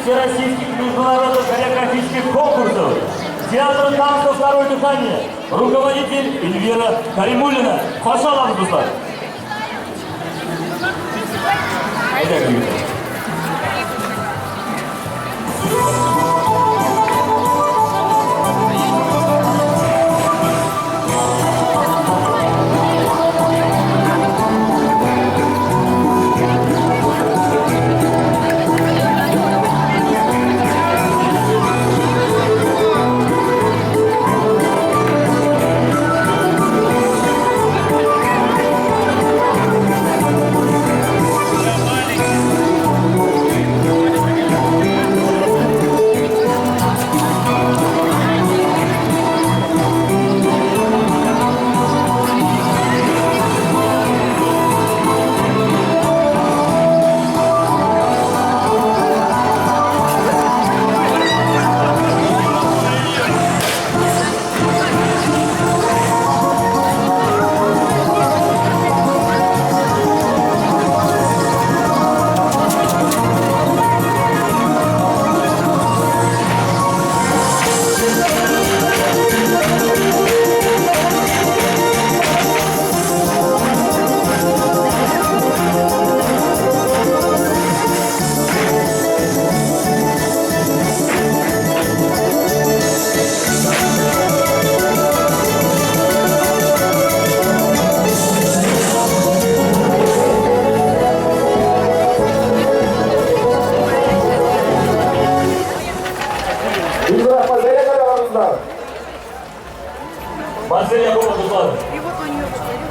всероссийских международных хореографических конкурсов, театра танца «Второе дыхание», руководитель Эльвира Каримуллина. Пожалуйста, Руслан.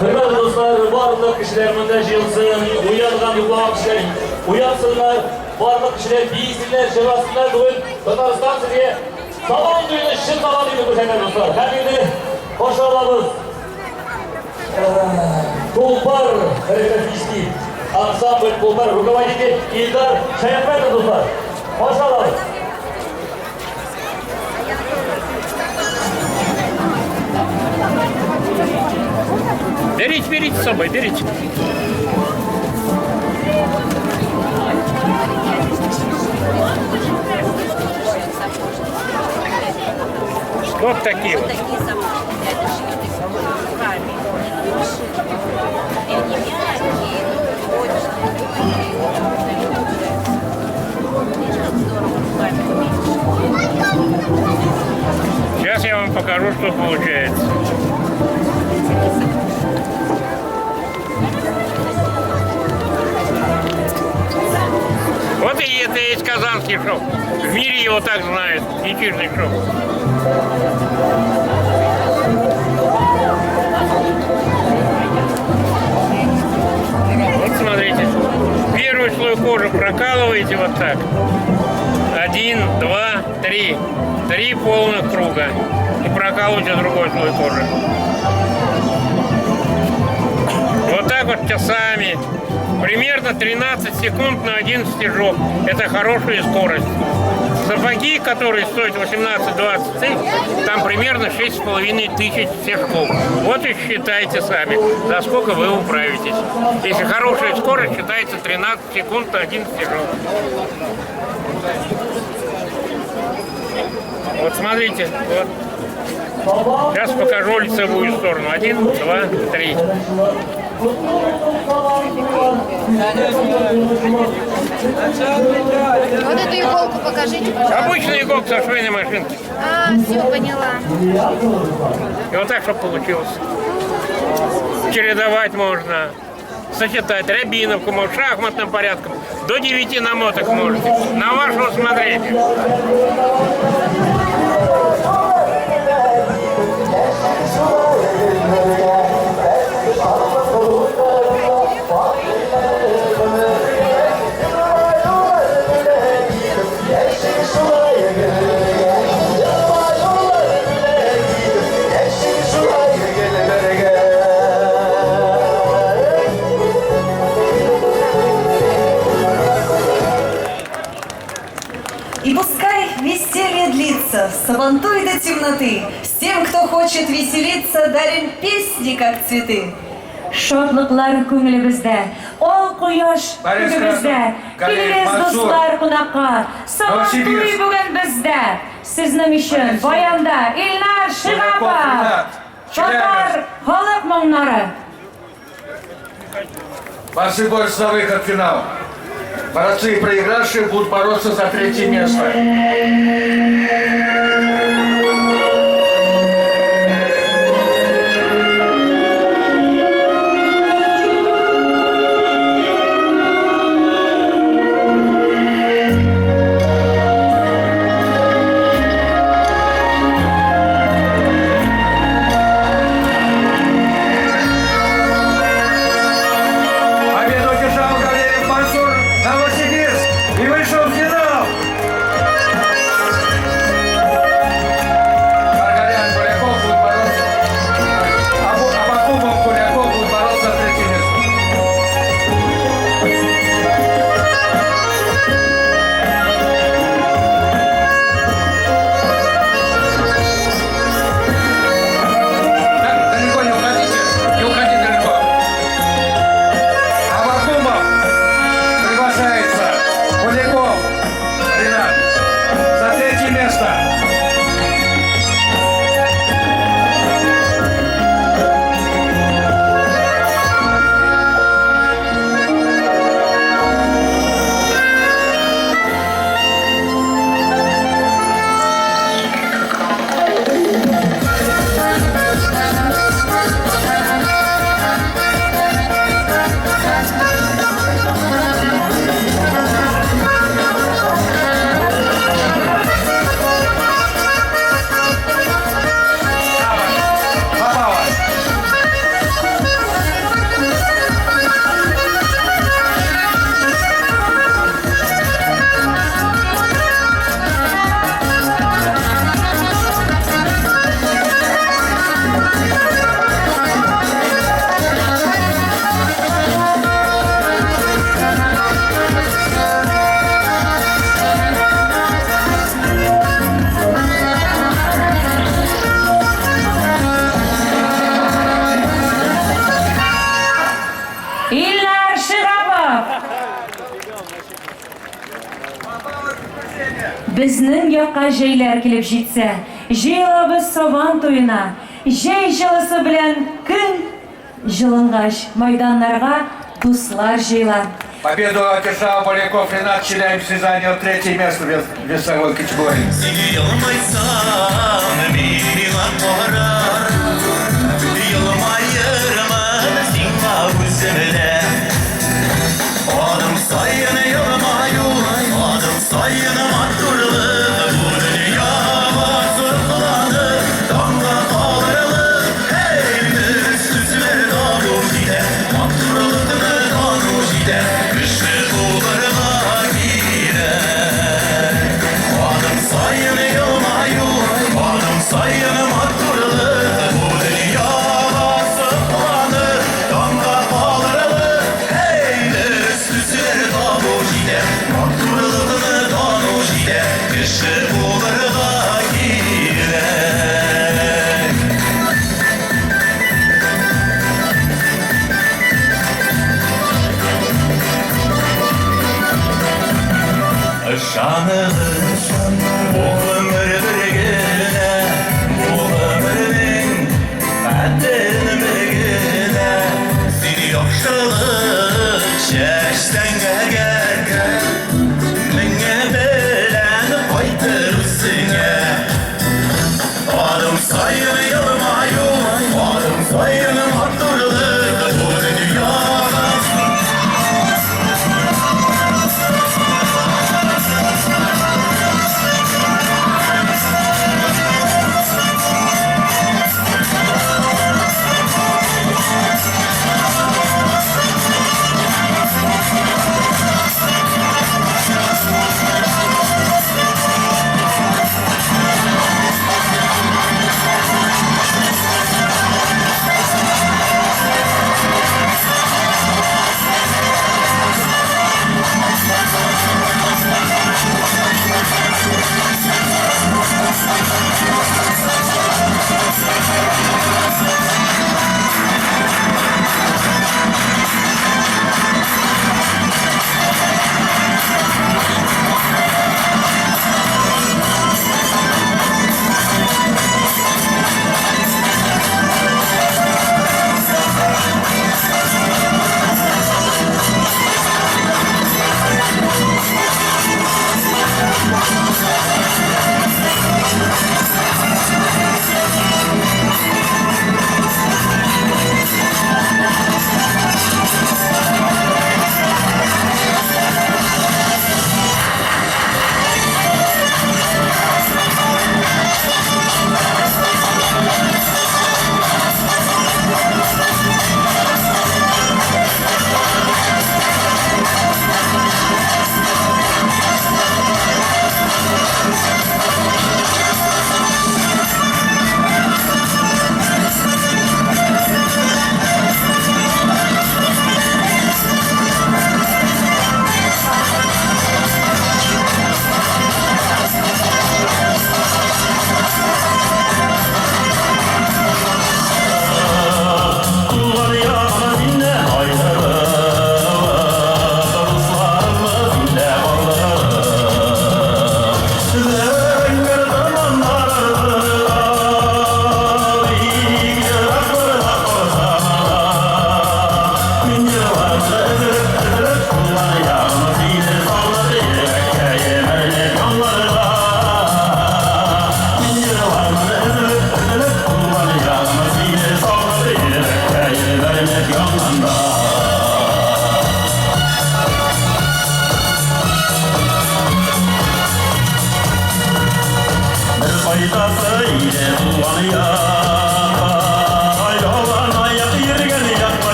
Hürmetli dostlar, varlık kişilerimizde jılsın, uyangan yuklamak kişiler uyansınlar, varlık kişiler bilsinler, cevasınlar bugün Tataristan size sabah düğünü şık zamanıydı bu sene dostlar. Her birine hoş olalım. Tulpar, Hareketliski, Ansambl Tulpar, rukovodитель İldar Şayapet'e dostlar. Hoş olalım. Берите с собой, берите. Вот такие вот. Сейчас я вам покажу, что получается. Вот и это есть казанский шоу. В мире его так знают. Этюдный шоу. Вот смотрите. Первый слой кожи прокалываете вот так. 1, 2, 3. 3 полных круга. И прокалывайте другой слой кожи. Вот так вот часами. Примерно 13 секунд на один стежок. Это хорошая скорость. Сапоги, которые стоят 18-20 тысяч, там примерно 6,5 тысяч стежков. Вот и считайте сами, за сколько вы управитесь. Если хорошая скорость, считается 13 секунд на один стежок. Вот смотрите, вот. Сейчас покажу лицевую сторону. 1, 2, 3. Вот эту иголку покажите, пожалуйста. Обычная иголка со швейной машинки. А, все, поняла. И вот так, чтобы получилось. Чередовать можно. Сочетать рябиновку, может, шахматным порядком. До 9 намоток можете. На ваше усмотрение. И пускай веселье длится, сабантуй до темноты. С тем, кто хочет веселиться, дарим песни, как цветы. Шатлыклар күңелебездә, ал кояш күңелебездә, килегез дуслар кунакка, сабантуй бүген бездә. Сезнең өчен баянда Илнар Шигапов, Татар халык моңнары. Ваши борются за выход в финал. Борцы и проигравшие будут бороться за 3-е место. Безнең якка җәйләр килеп җитсә, җыелабыз сабан туена. Җәй җылысы белән көн җылынгач майданнарга дуслар җыела. Победу одержал Поляков Ренат Челябинск, занял 3-е место в весовой категории. yaşanır. Bu ömür bir güne, bu ömrümün kaderini bir güne. Seni yokşuluk çeşten eğer menge bilen koyturusine. Adım sayın yılmayu, adım sayın hatırlık bu dünyada.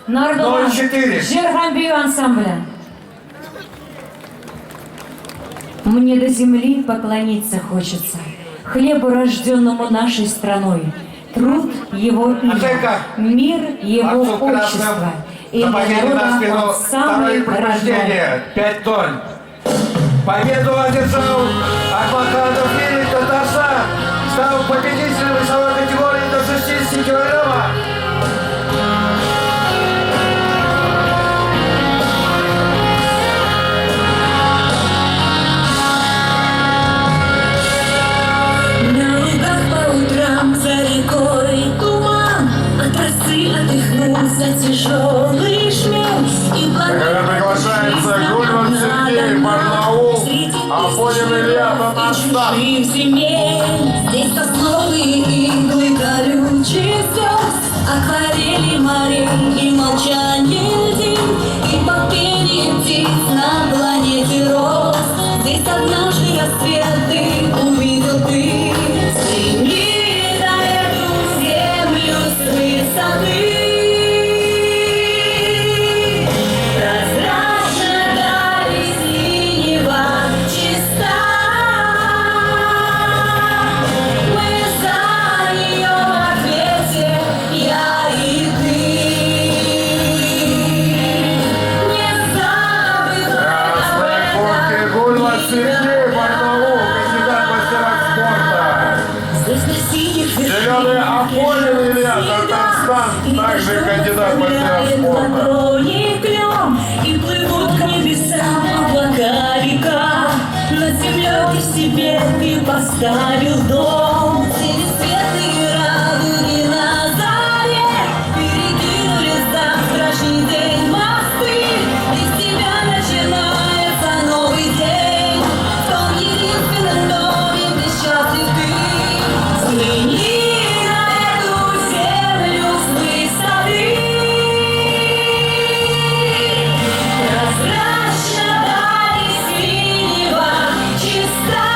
Нардулан 0-4. Жиргамбию ансамбля. Мне до земли поклониться хочется, хлебу, рожденному нашей страной. Труд его имя, мир его отчество. И Запахили на народа спину он самый второе родной. предпочтение. 5-0. Победу одержал Ахматханов Филипп Татарстан, став победителем весовой категории до 60 килограммов. На лугах по утрам за рекой туман, от росы отдохнулся тяжелый шмель. И Приглашается Гульман Сергей Барнаул, Афонин Илья Татарстан. земель, здесь сосновые иглы колючие слез, акварели морей и молчание льдин, и под пение птиц на планете роз. Здесь однажды рассветы увидел ты, взгляни на эту землю с высоты. Прозрачно дали синего чиста, мы за нее ответим, я и ты. Не забывай об этом. Гульман Сергей Барнаул, кандидат в мастера спорта. Здесь на синих Зеленый Афонин Илья Татарстан, также кандидат в мастера спорта. И плывут к небесам облака река. Над землей себе ты поставил дом. Семисветные радуги на заре перекинули завтрашний день мосты. Из тебя начинается новый день. В том единственном доме, где счастлив ты. Взгляни на эту землю с высоты. Прозрачно дали синего чиста,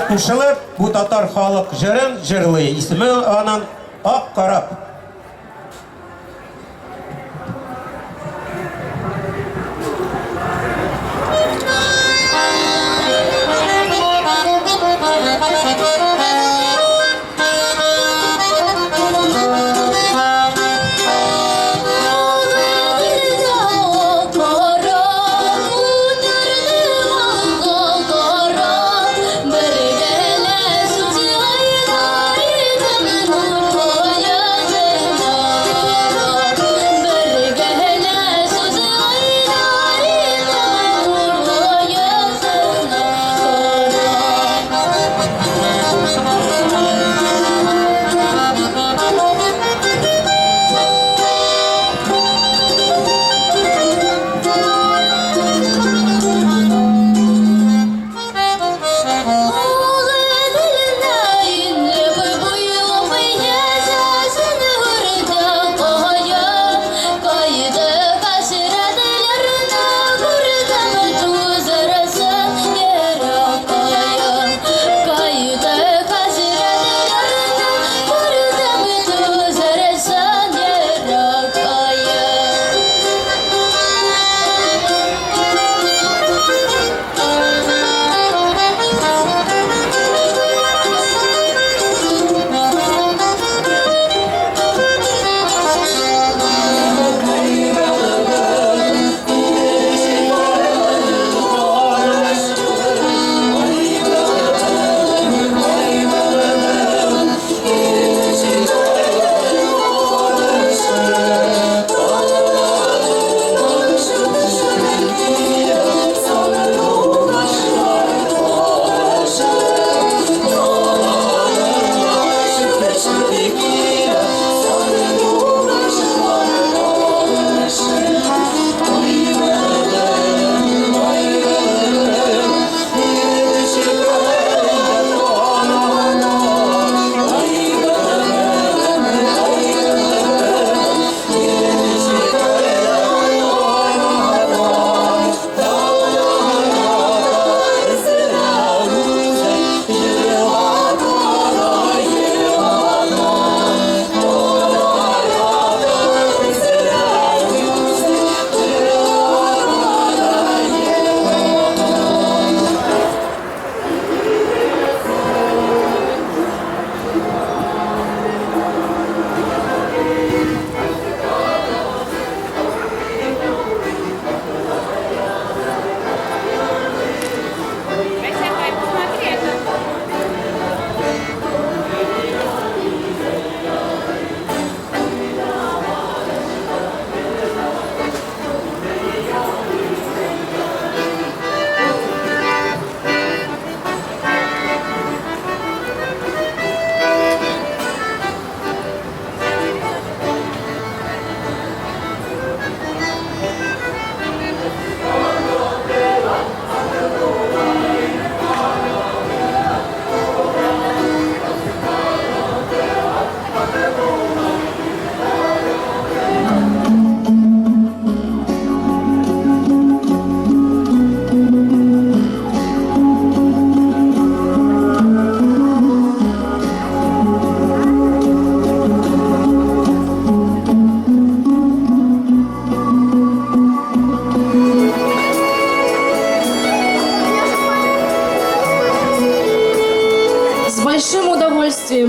кушылып, бу татар халык җырын җырлый. Исеме анан Ак карап.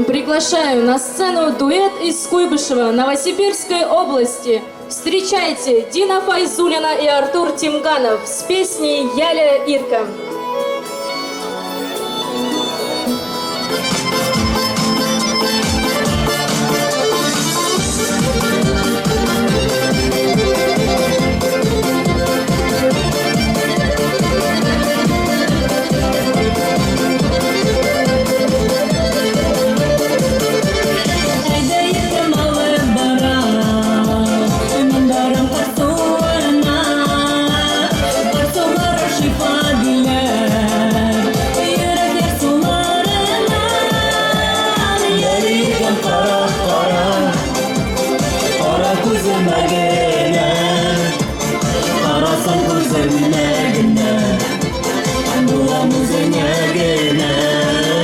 Приглашаю на сцену дуэт из Куйбышева, Новосибирской области. Встречайте Дина Файзулина и Артур Тимганов с песней «Яля Ирка». Gene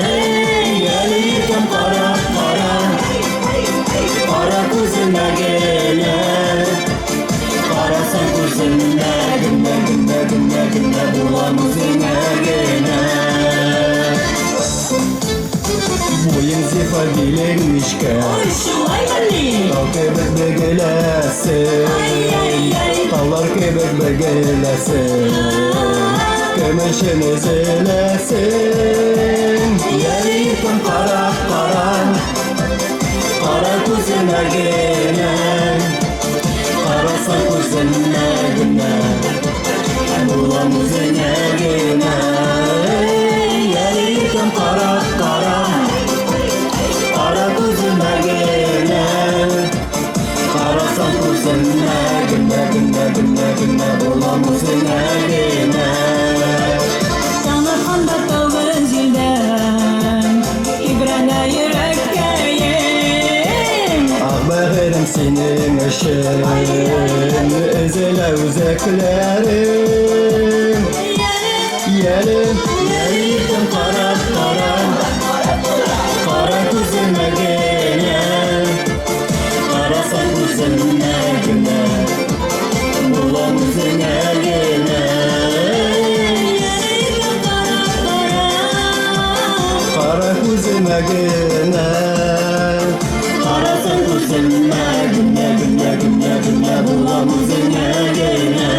ишке Тал кебек бегелесин Таллар кебек бегелесин Көмешін үзелесин Еритім қара көзіне генен Қарасан көзіне генен Бұлам өзіне генен Еритім қара көзіне генен Қарасан көзіне генен Бұлам өзіне генен Танырханда тауын жилден İbrana yürekkeyim Ağbağırım senin ışın Özele uzaklarım Yerim kara kuzuna gene Karasan kuzuna gene Bulam uzuna gene Kara kuzuna gene Karasan kuzuna gene Bulam uzuna gene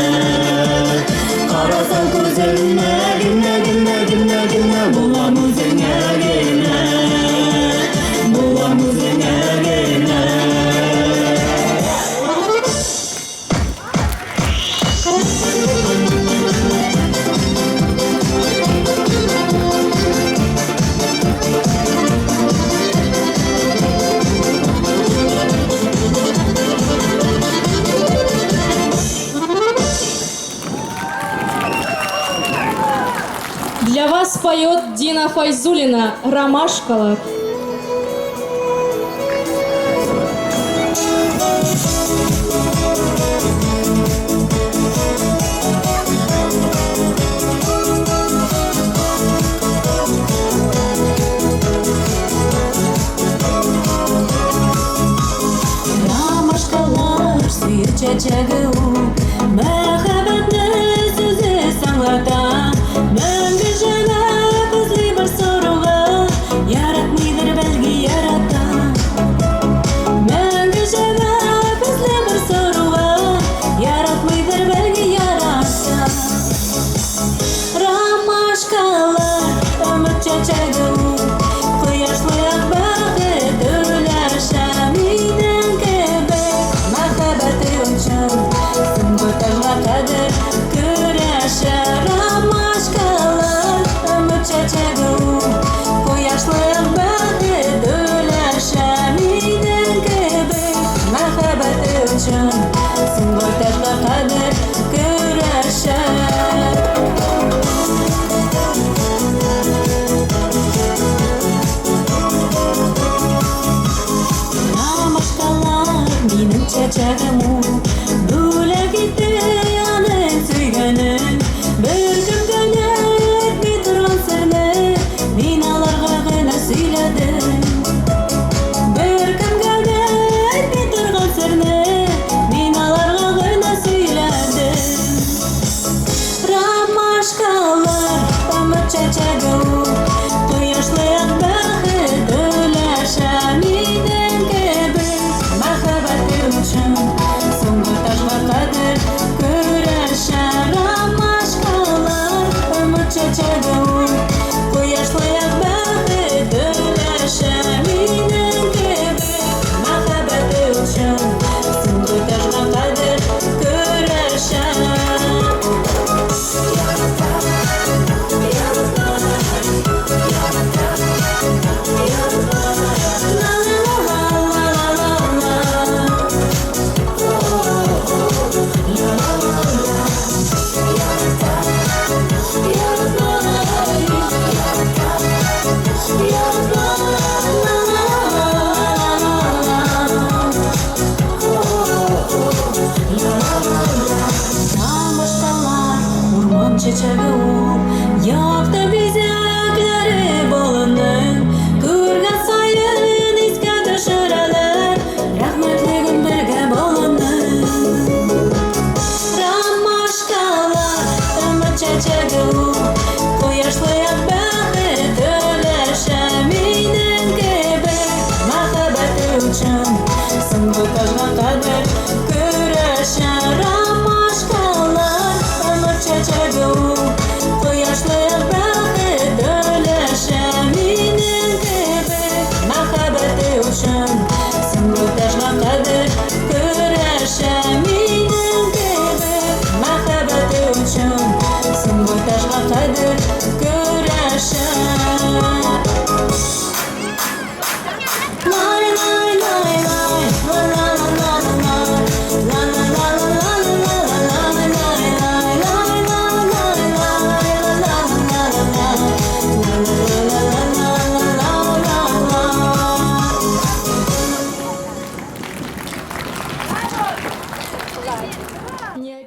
Karasan kuzuna gene Bulam uzuna gene Bulam uzuna gene Для вас поет Дина Файзулина «Ромашкалар». Ромашкалар, свир чәчәге